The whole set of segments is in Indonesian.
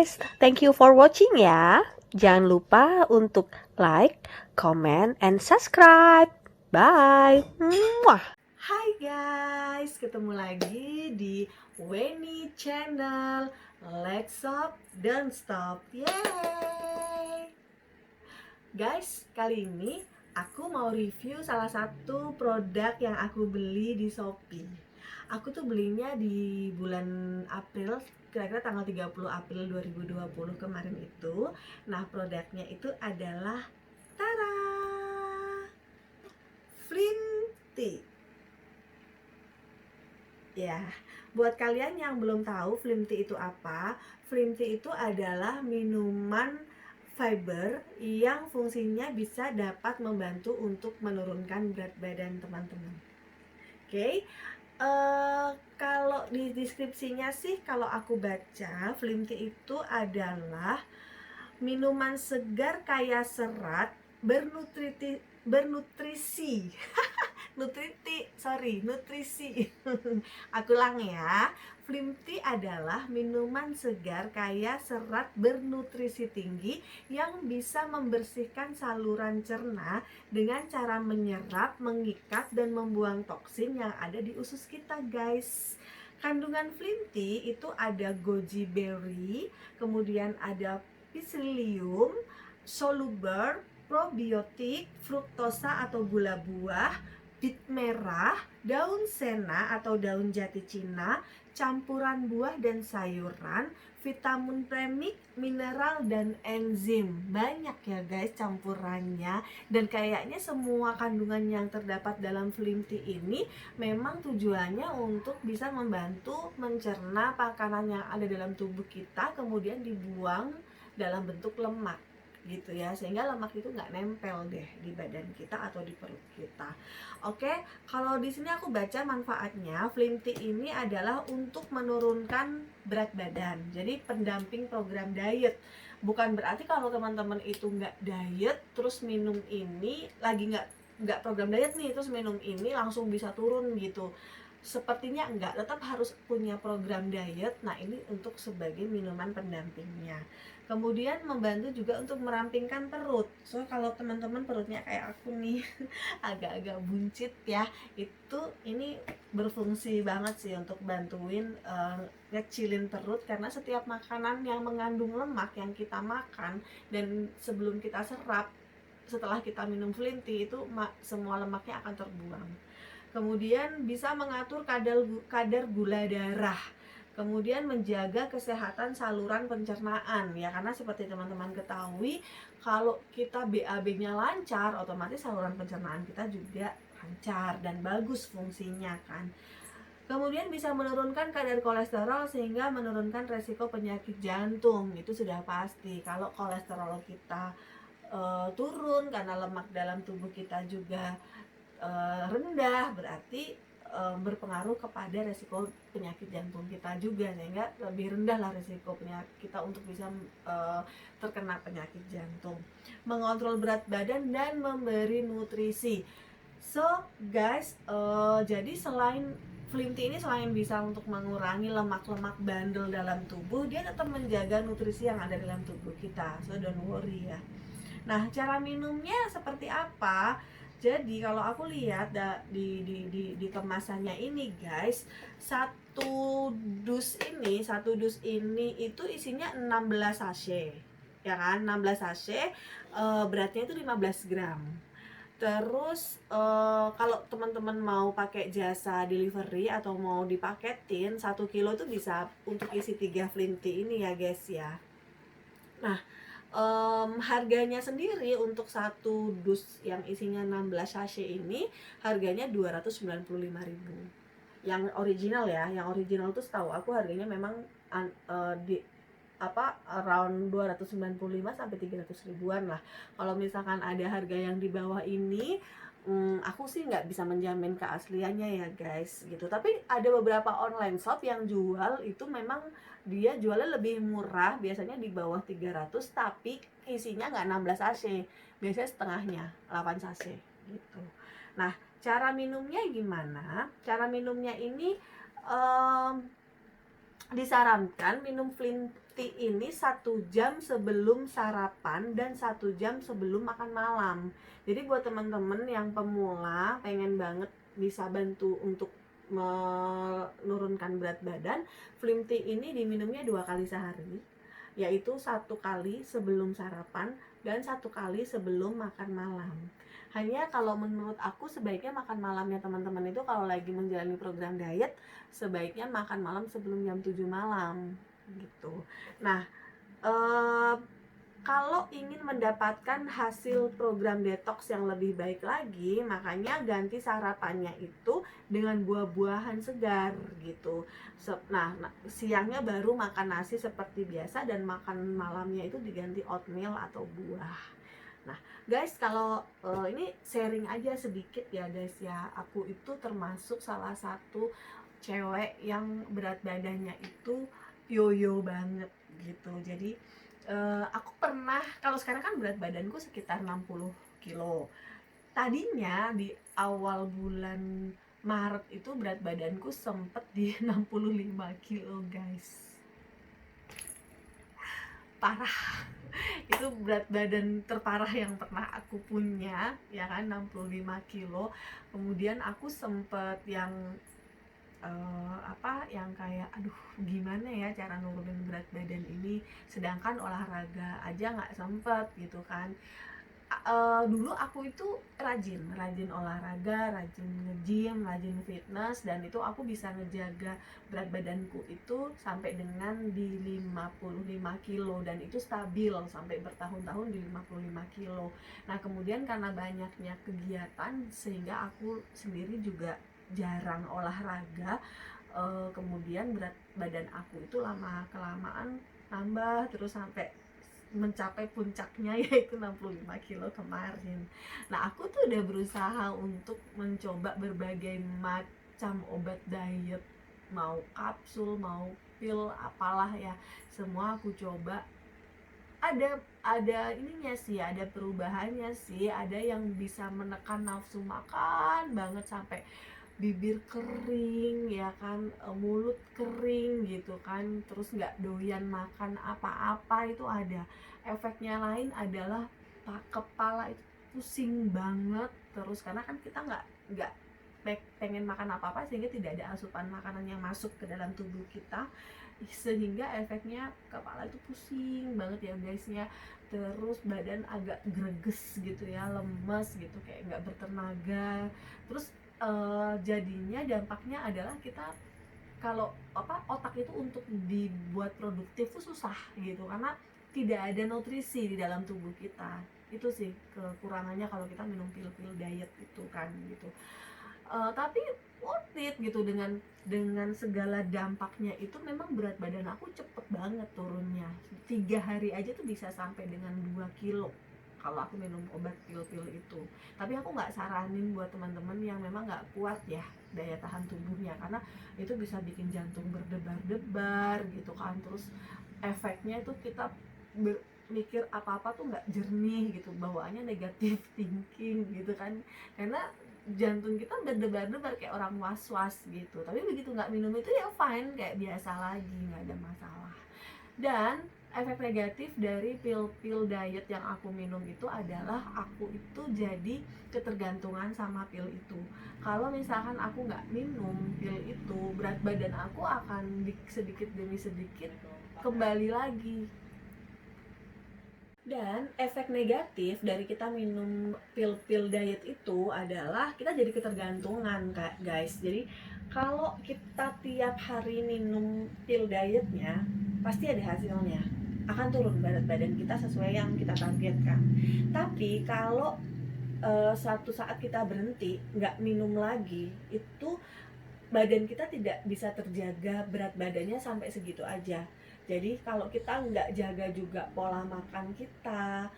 guys, thank you for watching ya. Jangan lupa untuk like, comment, and subscribe. Bye. Mwah. Hai guys, ketemu lagi di Weni Channel. Let's Shop, Don't Stop. Yeay. Guys, kali ini aku mau review salah satu produk yang aku beli di Shopee. Aku tuh belinya di bulan April, kira-kira tanggal 30 April 2020 kemarin itu. Nah, produknya itu adalah Tara! Flimty. Ya, buat kalian yang belum tahu Flimty itu apa, Flimty itu adalah minuman fiber yang fungsinya bisa dapat membantu untuk menurunkan berat badan teman-teman. Oke, kalau di deskripsinya sih, kalau aku baca, Flimty itu adalah minuman segar kaya serat, bernutrisi nutrisi. Aku ulang ya. Flimty adalah minuman segar kaya serat bernutrisi tinggi yang bisa membersihkan saluran cerna dengan cara menyerap, mengikat, dan membuang toksin yang ada di usus kita, guys. Kandungan Flimty itu ada goji berry, kemudian ada psyllium, soluble, probiotik, fruktosa atau gula buah, bit merah, daun sena atau daun jati Cina, campuran buah dan sayuran, vitamin premik, mineral, dan enzim. Banyak ya guys campurannya. Dan kayaknya semua kandungan yang terdapat dalam Flimty ini memang tujuannya untuk bisa membantu mencerna makanan yang ada dalam tubuh kita, kemudian dibuang dalam bentuk lemak gitu ya, sehingga lemak itu nggak nempel deh di badan kita atau di perut kita. Oke, kalau di sini aku baca manfaatnya, Flimty ini adalah untuk menurunkan berat badan. Jadi pendamping program diet. Bukan berarti kalau teman-teman itu nggak diet terus minum ini, lagi nggak program diet nih terus minum ini langsung bisa turun gitu. Sepertinya enggak, tetap harus punya program diet. Nah, ini untuk sebagai minuman pendampingnya. Kemudian membantu juga untuk merampingkan perut. So, kalau teman-teman perutnya kayak aku nih agak-agak buncit ya, itu ini berfungsi banget sih untuk bantuin ngecilin perut, karena setiap makanan yang mengandung lemak yang kita makan dan sebelum kita serap, setelah kita minum Flimty itu semua lemaknya akan terbuang. Kemudian bisa mengatur kadar gula darah, kemudian menjaga kesehatan saluran pencernaan ya, karena seperti teman-teman ketahui, kalau kita BAB-nya lancar, otomatis saluran pencernaan kita juga lancar dan bagus fungsinya kan. Kemudian bisa menurunkan kadar kolesterol sehingga menurunkan resiko penyakit jantung. Itu sudah pasti. Kalau kolesterol kita turun karena lemak dalam tubuh kita juga rendah, berarti berpengaruh kepada resiko penyakit jantung kita juga, sehingga lebih rendah lah resiko penyakit kita untuk bisa terkena penyakit jantung. Mengontrol berat badan dan memberi nutrisi. So guys, jadi selain Flimty ini selain bisa untuk mengurangi lemak-lemak bandel dalam tubuh, dia tetap menjaga nutrisi yang ada dalam tubuh kita. So don't worry ya. Nah, cara minumnya seperti apa? Jadi kalau aku lihat di kemasannya ini guys, satu dus ini itu isinya 16 sachet. Ya kan? 16 sachet, beratnya itu 15 gram. Terus kalau teman-teman mau pakai jasa delivery atau mau dipaketin 1 kilo itu bisa untuk isi 3 Flimty ini ya guys ya. Nah, harganya sendiri untuk satu dus yang isinya 16 sachet ini harganya 295.000. Yang original ya, yang original tuh setahu aku harganya memang around 295 sampai 300 ribuan lah. Kalau misalkan ada harga yang di bawah ini, aku sih nggak bisa menjamin keasliannya ya guys gitu. Tapi ada beberapa online shop yang jual itu memang dia jualnya lebih murah, biasanya di bawah 300, tapi isinya nggak 16 sachet, biasanya setengahnya 8 sachet gitu. Nah, cara minumnya gimana? Cara minumnya ini disarankan minum Flint tea ini 1 jam sebelum sarapan dan 1 jam sebelum makan malam. Jadi buat teman-teman yang pemula pengen banget bisa bantu untuk menurunkan berat badan, Flint tea ini diminumnya 2 kali sehari, yaitu 1 kali sebelum sarapan dan 1 kali sebelum makan malam. Hanya kalau menurut aku sebaiknya makan malamnya teman-teman itu kalau lagi menjalani program diet, sebaiknya makan malam sebelum jam 7 malam gitu. Nah, eh, kalau ingin mendapatkan hasil program detox yang lebih baik lagi, makanya ganti sarapannya itu dengan buah-buahan segar gitu. Nah, siangnya baru makan nasi seperti biasa dan makan malamnya itu diganti oatmeal atau buah. Nah, guys, kalau ini sharing aja sedikit ya, guys ya. Aku itu termasuk salah satu cewek yang berat badannya itu yoyo banget gitu. Jadi aku pernah, kalau sekarang kan berat badanku sekitar 60 kilo. Tadinya di awal bulan Maret itu berat badanku sempet di 65 kilo, guys. Parah. Itu berat badan terparah yang pernah aku punya, ya kan, 65 kilo. Kemudian aku sempet yang yang kayak aduh gimana ya cara nurunin berat badan ini, sedangkan olahraga aja nggak sempet gitu kan. Dulu aku itu rajin olahraga, rajin nge-gym, rajin fitness, dan itu aku bisa ngejaga berat badanku itu sampai dengan di 55 kilo dan itu stabil sampai bertahun-tahun di 55 kilo. Nah, kemudian karena banyaknya kegiatan sehingga aku sendiri juga jarang olahraga, kemudian berat badan aku itu lama kelamaan nambah terus sampai mencapai puncaknya yaitu 65 kilo kemarin. Nah, aku tuh udah berusaha untuk mencoba berbagai macam obat diet, mau kapsul, mau pil, apalah ya, semua aku coba. Ada ininya sih, ada perubahannya sih, ada yang bisa menekan nafsu makan banget sampai bibir kering ya kan, mulut kering gitu kan, terus nggak doyan makan apa-apa itu ada. Efeknya lain adalah kepala itu pusing banget terus karena kan kita nggak pengen makan apa-apa sehingga tidak ada asupan makanan yang masuk ke dalam tubuh kita, sehingga efeknya kepala itu pusing banget ya guys ya, terus badan agak greges gitu ya, lemes gitu kayak nggak bertenaga. Terus jadinya dampaknya adalah kita kalau otak itu untuk dibuat produktif tuh susah gitu karena tidak ada nutrisi di dalam tubuh kita. Itu sih kekurangannya kalau kita minum pil-pil diet itu kan gitu. Tapi worth it gitu, dengan segala dampaknya itu memang berat badan aku cepet banget turunnya. 3 hari aja tuh bisa sampai dengan 2 kilo kalau aku minum obat pil-pil itu. Tapi aku nggak saranin buat teman-teman yang memang nggak kuat ya daya tahan tubuhnya, karena itu bisa bikin jantung berdebar-debar gitu kan. Terus efeknya itu kita mikir apa-apa tuh nggak jernih gitu, bawaannya negatif thinking gitu kan, karena jantung kita berdebar-debar kayak orang was-was gitu. Tapi begitu nggak minum itu ya fine, kayak biasa lagi, nggak ada masalah. Dan efek negatif dari pil-pil diet yang aku minum itu adalah aku itu jadi ketergantungan sama pil itu. Kalau misalkan aku nggak minum pil itu, berat badan aku akan sedikit demi sedikit kembali lagi. Dan efek negatif dari kita minum pil-pil diet itu adalah kita jadi ketergantungan guys. Jadi kalau kita tiap hari minum pil dietnya pasti ada hasilnya, akan turun berat badan kita sesuai yang kita targetkan. Tapi kalau suatu saat kita berhenti nggak minum lagi, itu badan kita tidak bisa terjaga berat badannya sampai segitu aja. Jadi kalau kita nggak jaga juga pola makan kita,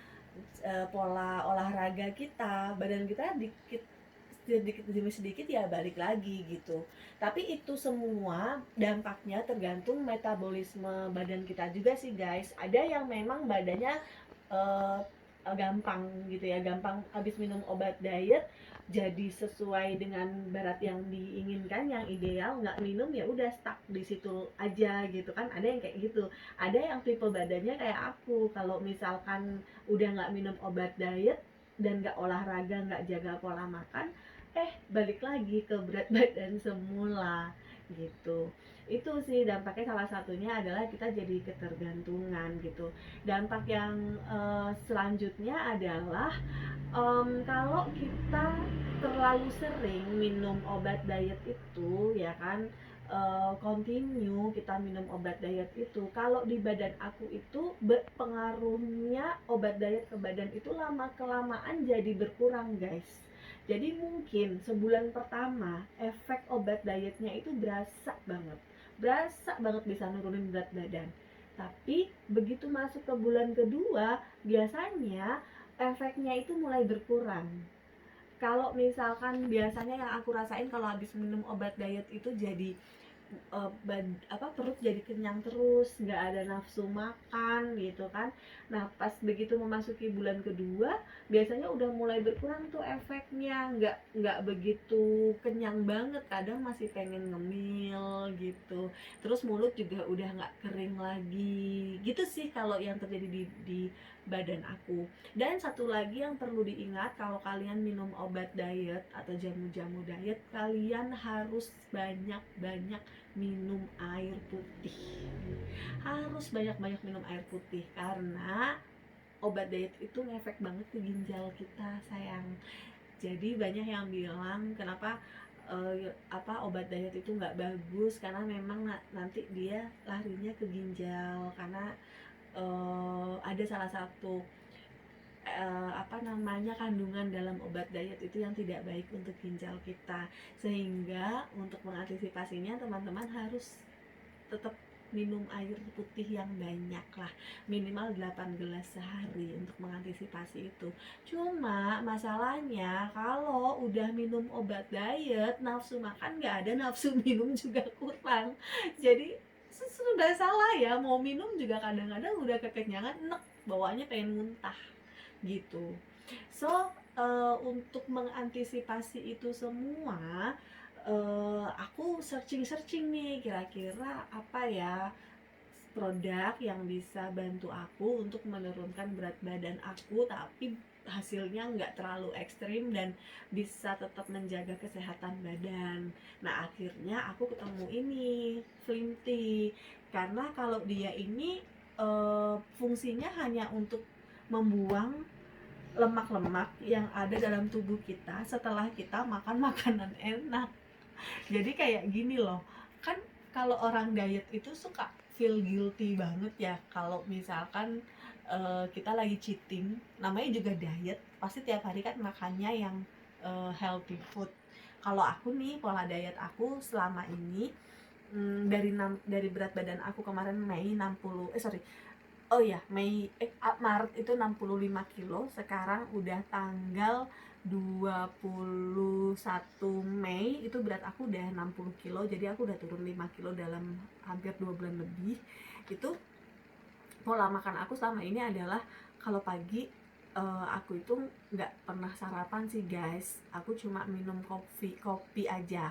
pola olahraga kita, badan kita sedikit demi sedikit ya balik lagi gitu. Tapi itu semua dampaknya tergantung metabolisme badan kita juga sih guys. Ada yang memang badannya gampang gitu ya, gampang habis minum obat diet jadi sesuai dengan berat yang diinginkan, yang ideal, nggak minum ya udah stuck di situ aja gitu kan. Ada yang kayak gitu, ada yang tipe badannya kayak aku, kalau misalkan udah nggak minum obat diet dan nggak olahraga, nggak jaga pola makan, balik lagi ke berat badan semula gitu. Itu sih dampaknya, salah satunya adalah kita jadi ketergantungan gitu. Dampak yang selanjutnya adalah kalau kita terlalu sering minum obat diet itu ya kan, continue kita minum obat diet itu, kalau di badan aku itu pengaruhnya obat diet ke badan itu lama kelamaan jadi berkurang guys. Jadi mungkin sebulan pertama efek obat dietnya itu berasa banget bisa nurunin berat badan. Tapi begitu masuk ke bulan kedua, biasanya efeknya itu mulai berkurang. Kalau misalkan biasanya yang aku rasain kalau habis minum obat diet itu jadi perut jadi kenyang terus, nggak ada nafsu makan gitu kan. Nah pas begitu memasuki bulan kedua biasanya udah mulai berkurang tuh efeknya, nggak begitu kenyang banget, kadang masih pengen ngemil gitu, terus mulut juga udah nggak kering lagi gitu sih kalau yang terjadi di badan aku. Dan satu lagi yang perlu diingat, kalau kalian minum obat diet atau jamu-jamu diet, kalian harus banyak-banyak minum air putih. Harus banyak-banyak minum air putih karena obat diet itu ngefek banget ke ginjal kita, sayang. Jadi banyak yang bilang kenapa obat diet itu nggak bagus, karena memang nanti dia larinya ke ginjal, karena ada salah satu kandungan dalam obat diet itu yang tidak baik untuk ginjal kita. Sehingga untuk mengantisipasinya teman-teman harus tetap minum air putih yang banyak lah, minimal 8 gelas sehari untuk mengantisipasi itu. Cuma masalahnya kalau udah minum obat diet, nafsu makan nggak ada, nafsu minum juga kurang. Jadi sudah salah ya, mau minum juga kadang-kadang udah kekenyangan, enek, bawaannya pengen muntah gitu. So untuk mengantisipasi itu semua, aku searching nih, kira-kira apa ya produk yang bisa bantu aku untuk menurunkan berat badan aku tapi hasilnya nggak terlalu ekstrim dan bisa tetap menjaga kesehatan badan. Nah akhirnya aku ketemu ini, Slim Tea, karena kalau dia ini fungsinya hanya untuk membuang lemak-lemak yang ada dalam tubuh kita setelah kita makan makanan enak. Jadi kayak gini loh, kan kalau orang diet itu suka feel guilty banget ya kalau misalkan kita lagi cheating, namanya juga diet, pasti tiap hari kan makannya yang healthy food. Kalau aku nih, pola diet aku selama ini, dari berat badan aku kemarin Mei 60 Maret itu 65 kilo, sekarang udah tanggal 21 Mei, itu berat aku udah 60 kilo, jadi aku udah turun 5 kilo dalam hampir 2 bulan lebih. Itu pola makan aku selama ini adalah kalau pagi aku itu nggak pernah sarapan sih guys, aku cuma minum kopi aja.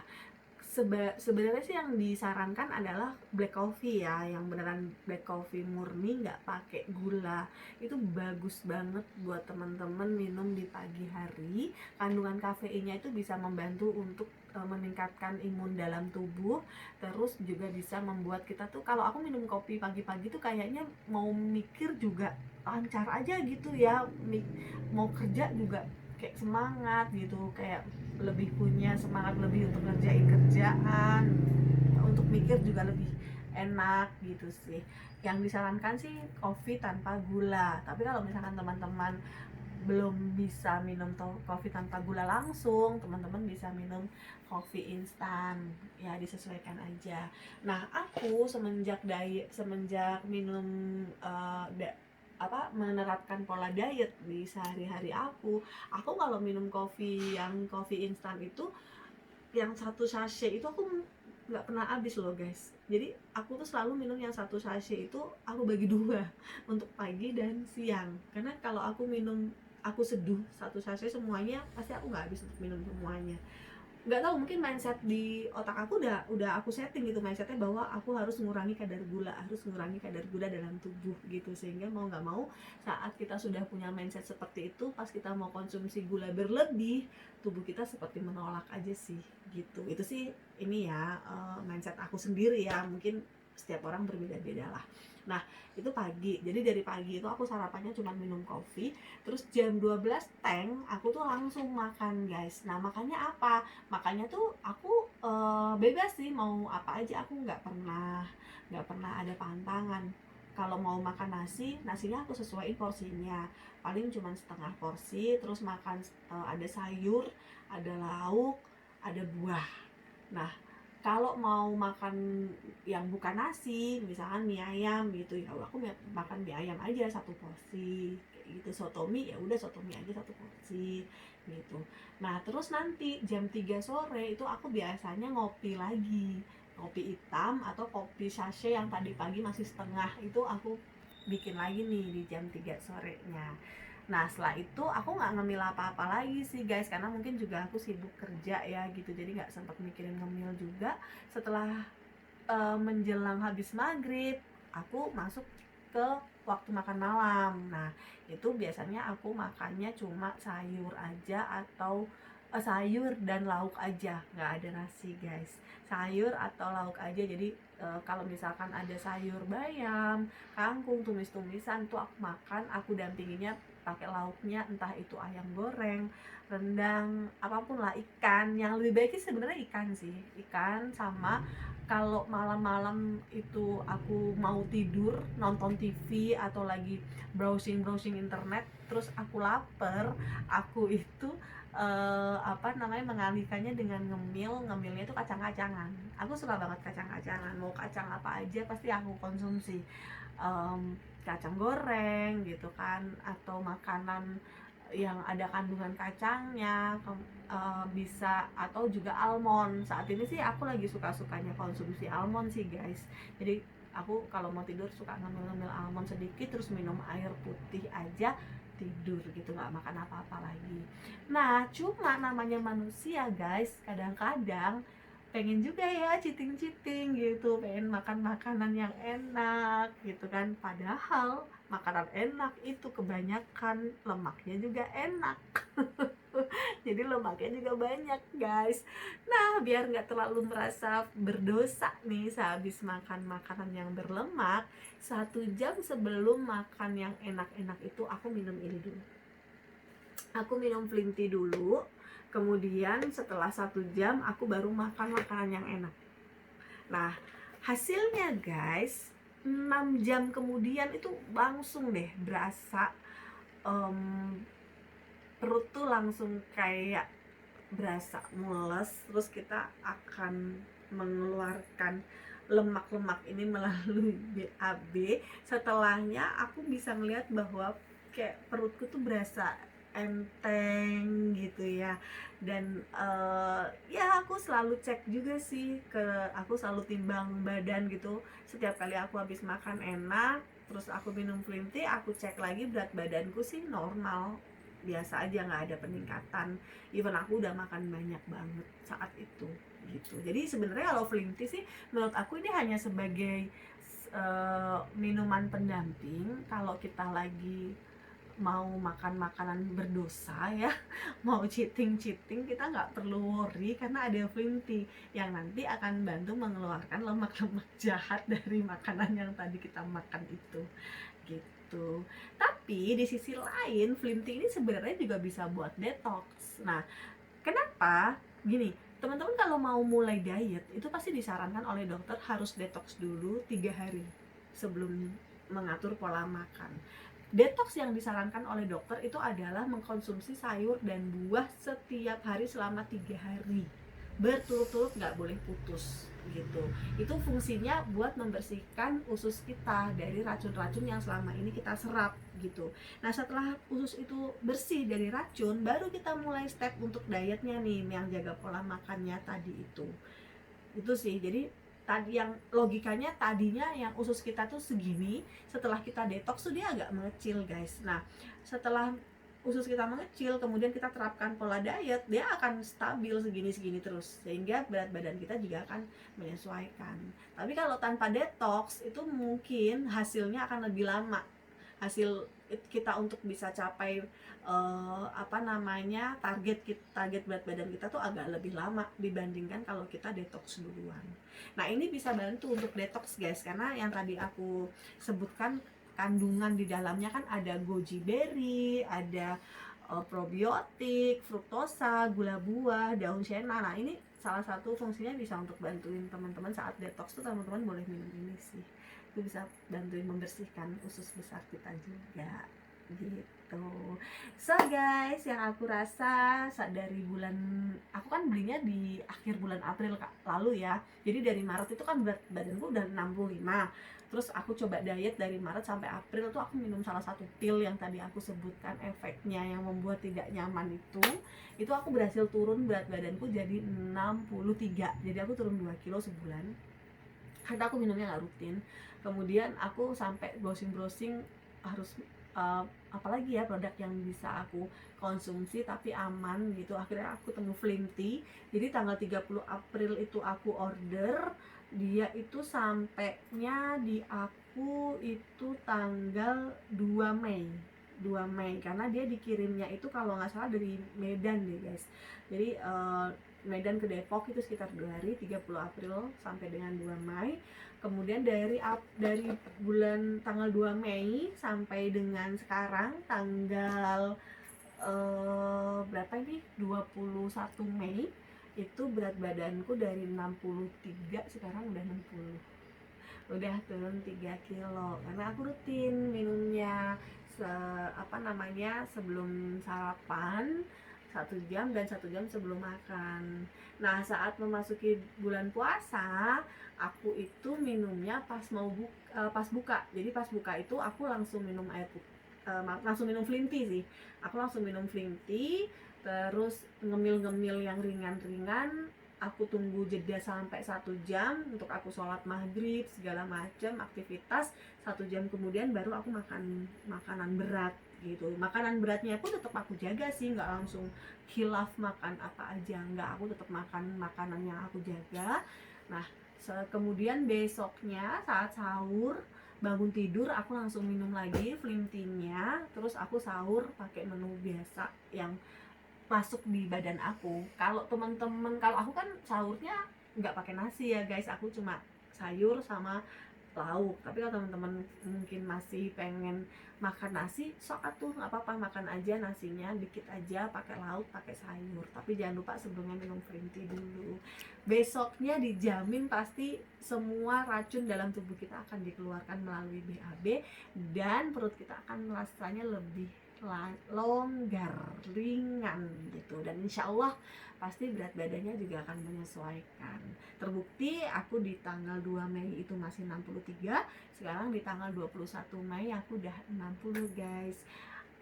Sebenarnya sih yang disarankan adalah black coffee ya, yang beneran black coffee murni, nggak pakai gula. Itu bagus banget buat teman-teman minum di pagi hari. Kandungan kafeinnya itu bisa membantu untuk meningkatkan imun dalam tubuh, terus juga bisa membuat kita tuh, kalau aku minum kopi pagi-pagi tuh kayaknya mau mikir juga lancar aja gitu ya, mau kerja juga kayak semangat gitu, kayak lebih punya semangat lebih untuk ngerjain kerjaan, untuk mikir juga lebih enak gitu sih. Yang disarankan sih kopi tanpa gula, tapi kalau misalkan teman-teman belum bisa minum kopi tanpa gula langsung, teman-teman bisa minum kopi instan ya, disesuaikan aja. Nah aku semenjak minum menerapkan pola diet di sehari-hari aku kalau minum kopi instan itu, yang satu sachet itu aku nggak pernah habis loh guys. Jadi aku tuh selalu minum yang satu sachet itu aku bagi dua untuk pagi dan siang, karena kalau aku seduh satu sachet semuanya pasti aku nggak habis untuk minum semuanya. Nggak tahu, mungkin mindset di otak aku udah aku setting gitu mindsetnya, bahwa aku harus mengurangi kadar gula dalam tubuh gitu, sehingga mau nggak mau saat kita sudah punya mindset seperti itu, pas kita mau konsumsi gula berlebih, tubuh kita seperti menolak aja sih gitu. Itu sih ini ya, mindset aku sendiri ya, mungkin setiap orang berbeda-beda lah. Nah itu pagi, jadi dari pagi itu aku sarapannya cuma minum kopi, terus jam 12 teng aku tuh langsung makan guys. Nah makannya apa? Makanya tuh aku bebas sih mau apa aja, aku nggak pernah ada pantangan. Kalau mau makan nasinya aku sesuaiin porsinya, paling cuma setengah porsi, terus makan ada sayur, ada lauk, ada buah. Nah kalau mau makan yang bukan nasi, misalkan mie ayam gitu ya, aku makan mie ayam aja satu porsi kayak gitu. Sotomi ya udah sotomi aja satu porsi gitu. Nah terus nanti jam 3 sore itu aku biasanya ngopi lagi, kopi hitam atau kopi sachet yang tadi pagi masih setengah itu aku bikin lagi nih di jam 3 sorenya. Nah setelah itu aku nggak ngemil apa-apa lagi sih guys, karena mungkin juga aku sibuk kerja ya gitu, jadi nggak sempat mikirin ngemil juga. Setelah menjelang habis maghrib aku masuk ke waktu makan malam. Nah itu biasanya aku makannya cuma sayur aja, atau sayur dan lauk aja, nggak ada nasi guys. Sayur atau lauk aja, jadi kalau misalkan ada sayur bayam, kangkung, tumis-tumisan tuh aku makan, aku dampinginya pakai lauknya, entah itu ayam goreng, rendang, apapun lah, ikan. Yang lebih baik sih sebenarnya ikan sih, ikan. Sama kalau malam-malam itu aku mau tidur nonton TV atau lagi browsing internet, terus aku lapar, aku itu mengalihkannya dengan ngemilnya itu kacang-kacangan. Aku suka banget kacang-kacangan, mau kacang apa aja pasti aku konsumsi. Kacang goreng gitu kan, atau makanan yang ada kandungan kacangnya, bisa, atau juga almond. Saat ini sih aku lagi suka-sukanya konsumsi almond sih guys. Jadi aku kalau mau tidur suka ngemil-ngemil almond sedikit, terus minum air putih aja, tidur gitu, nggak makan apa-apa lagi. Nah cuma namanya manusia guys, kadang-kadang pengen juga ya cheating gitu, pengen makan makanan yang enak gitu kan, padahal makanan enak itu kebanyakan lemaknya juga enak. Jadi lemaknya juga banyak guys. Nah biar nggak terlalu merasa berdosa nih sehabis makan makanan yang berlemak, 1 jam sebelum makan yang enak-enak itu aku minum ini dulu, aku minum Flim Tea dulu. Kemudian setelah 1 jam aku baru makan makanan yang enak. Nah hasilnya guys, 6 jam kemudian itu langsung deh berasa perut tuh langsung kayak berasa mules, terus kita akan mengeluarkan lemak-lemak ini melalui BAB. Setelahnya aku bisa melihat bahwa kayak perutku tuh berasa enteng gitu ya. Dan ya aku selalu cek juga sih, aku selalu timbang badan gitu setiap kali aku habis makan enak, terus aku minum Flim Tea, aku cek lagi berat badanku sih normal, biasa aja, nggak ada peningkatan. Even aku udah makan banyak banget saat itu gitu. Jadi sebenarnya kalau Flim Tea sih menurut aku ini hanya sebagai minuman pendamping kalau kita lagi mau makan makanan berdosa ya, mau cheating, kita nggak perlu worry karena ada Flim Tea yang nanti akan bantu mengeluarkan lemak-lemak jahat dari makanan yang tadi kita makan itu gitu. Tapi di sisi lain Flim Tea ini sebenarnya juga bisa buat detox. Nah kenapa? Gini, teman-teman kalau mau mulai diet itu pasti disarankan oleh dokter harus detox dulu 3 hari sebelum mengatur pola makan. Detox yang disarankan oleh dokter itu adalah mengkonsumsi sayur dan buah setiap hari selama 3 hari berturut-turut, nggak boleh putus gitu. Itu fungsinya buat membersihkan usus kita dari racun-racun yang selama ini kita serap gitu. Nah setelah usus itu bersih dari racun, baru kita mulai step untuk dietnya nih, yang jaga pola makannya tadi itu Itu sih. Jadi tadi yang logikanya tadinya yang usus kita tuh segini, setelah kita detox tuh dia agak mengecil guys. Nah setelah usus kita mengecil, kemudian kita terapkan pola diet, dia akan stabil segini-segini terus, sehingga berat badan kita juga akan menyesuaikan. Tapi kalau tanpa detox itu mungkin hasilnya akan lebih lama. Hasil kita untuk bisa capai target berat badan kita tuh agak lebih lama dibandingkan kalau kita detox duluan. Nah ini bisa bantu untuk detox guys, karena yang tadi aku sebutkan kandungan di dalamnya kan ada goji berry, ada probiotik, fruktosa, gula buah, daun shena. Nah ini salah satu fungsinya bisa untuk bantuin teman-teman saat detox tuh, teman-teman boleh minum ini sih. Itu bisa bantuin membersihkan usus besar kita juga gitu. So guys, yang aku rasa dari bulan, aku kan belinya di akhir bulan April lalu ya. Jadi dari Maret itu kan berat badanku udah 65. Terus aku coba diet dari Maret sampai April tuh aku minum salah satu pil yang tadi aku sebutkan efeknya yang membuat tidak nyaman itu aku berhasil turun berat badanku jadi 63. Jadi aku turun 2 kilo sebulan karena aku minumnya nggak rutin. Kemudian aku sampai browsing harus apalagi ya produk yang bisa aku konsumsi tapi aman gitu. Akhirnya aku temu Flinty. Jadi tanggal 30 April itu aku order, dia itu sampainya di aku itu tanggal 2 Mei 2 Mei karena dia dikirimnya itu kalau nggak salah dari Medan deh guys. Jadi Medan ke Depok itu sekitar 2 hari, 30 April sampai dengan 2 Mei. Kemudian dari bulan tanggal 2 Mei sampai dengan sekarang tanggal berapa ini? 21 Mei itu berat badanku dari 63 sekarang udah 60. Udah turun 3 kilo karena aku rutin minumnya sebelum sarapan 1 jam dan 1 jam sebelum makan. Nah saat memasuki bulan puasa aku itu minumnya pas buka. Jadi pas buka itu aku langsung minum langsung minum Flinty sih. Aku langsung minum Flinty, terus ngemil-ngemil yang ringan-ringan. Aku tunggu jeda sampai 1 jam untuk aku sholat maghrib segala macam aktivitas. 1 jam kemudian baru aku makan makanan berat gitu. Makanan beratnya pun tetap aku jaga sih, nggak langsung khilaf makan apa aja, nggak, aku tetap makan makanan yang aku jaga. Nah kemudian besoknya saat sahur bangun tidur aku langsung minum lagi Flinty-nya, terus aku sahur pakai menu biasa yang masuk di badan aku. Kalau teman-teman, kalau aku kan sahurnya nggak pakai nasi ya guys, aku cuma sayur sama lauk. Tapi kalau teman-teman mungkin masih pengen makan nasi, sok atuh nggak apa-apa, makan aja nasinya dikit aja, pakai lauk, pakai sayur. Tapi jangan lupa sebelumnya minum Flinty dulu. Besoknya dijamin pasti semua racun dalam tubuh kita akan dikeluarkan melalui BAB dan perut kita akan merasanya lebih longgar, ringan gitu. Dan insya Allah pasti berat badannya juga akan menyesuaikan. Terbukti aku di tanggal 2 Mei itu masih 63, sekarang di tanggal 21 Mei aku udah 60 guys.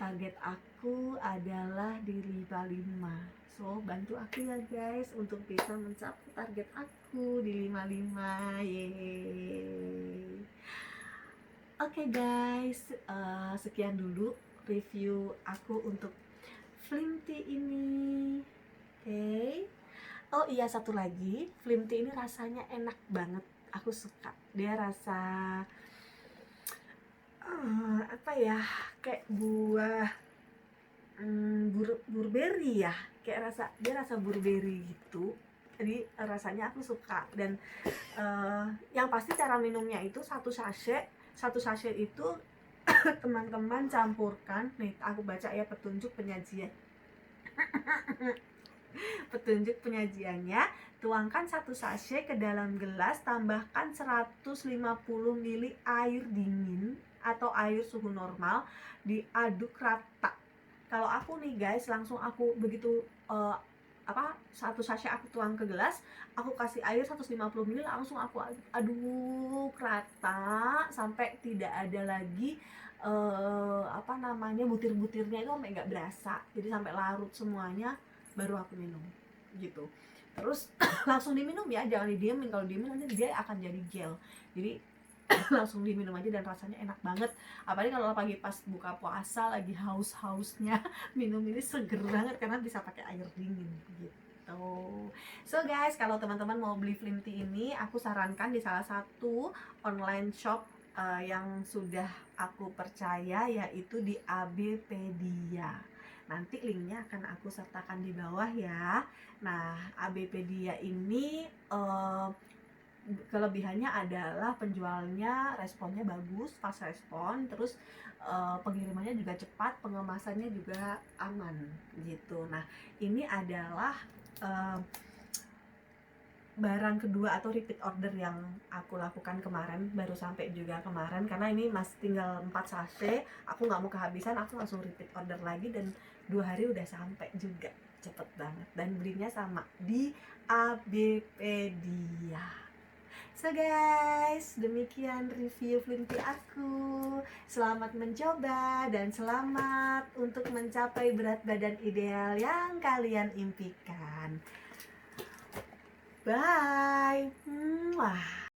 Target aku adalah di 55. So bantu aku ya guys untuk bisa mencapai target aku di 55. Yeay. Oke guys, sekian dulu review aku untuk Flinty ini. Oke. Oh iya, satu lagi, Flinty ini rasanya enak banget, aku suka. Dia rasa apa ya, kayak buah burberry ya, kayak dia rasa burberry gitu. Jadi rasanya aku suka. Dan yang pasti cara minumnya itu satu sachet itu teman-teman campurkan nih, aku baca ya petunjuk penyajiannya. Tuangkan 1 sachet ke dalam gelas, tambahkan 150 ml air dingin atau air suhu normal, diaduk rata. Kalau aku nih guys, langsung aku begitu 1 sachet aku tuang ke gelas, aku kasih air 150 ml, langsung aku aduk rata sampai tidak ada lagi butir-butirnya itu sampai nggak berasa. Jadi sampai larut semuanya baru aku minum gitu. Terus langsung diminum ya, jangan didiemin. Kalau didiemin nanti dia akan jadi gel. Jadi langsung diminum aja dan rasanya enak banget. Apalagi kalau pagi pas buka puasa lagi haus-hausnya, minum ini seger banget karena bisa pakai air dingin gitu. So guys, kalau teman-teman mau beli Flim Tea ini, aku sarankan di salah satu online shop yang sudah aku percaya, yaitu di ABpedia. Nanti linknya akan aku sertakan di bawah ya. Nah, ABpedia ini kelebihannya adalah penjualnya responnya bagus, fast respon, terus pengirimannya juga cepat, pengemasannya juga aman gitu. Nah, ini adalah barang kedua atau repeat order yang aku lakukan kemarin, baru sampai juga kemarin karena ini masih tinggal 4 sachet. Aku nggak mau kehabisan, aku langsung repeat order lagi dan 2 hari udah sampai juga, cepet banget. Dan belinya sama di ABpedia. So guys, demikian review Flim Tea aku. Selamat mencoba dan selamat untuk mencapai berat badan ideal yang kalian impikan. Bye. Mwah.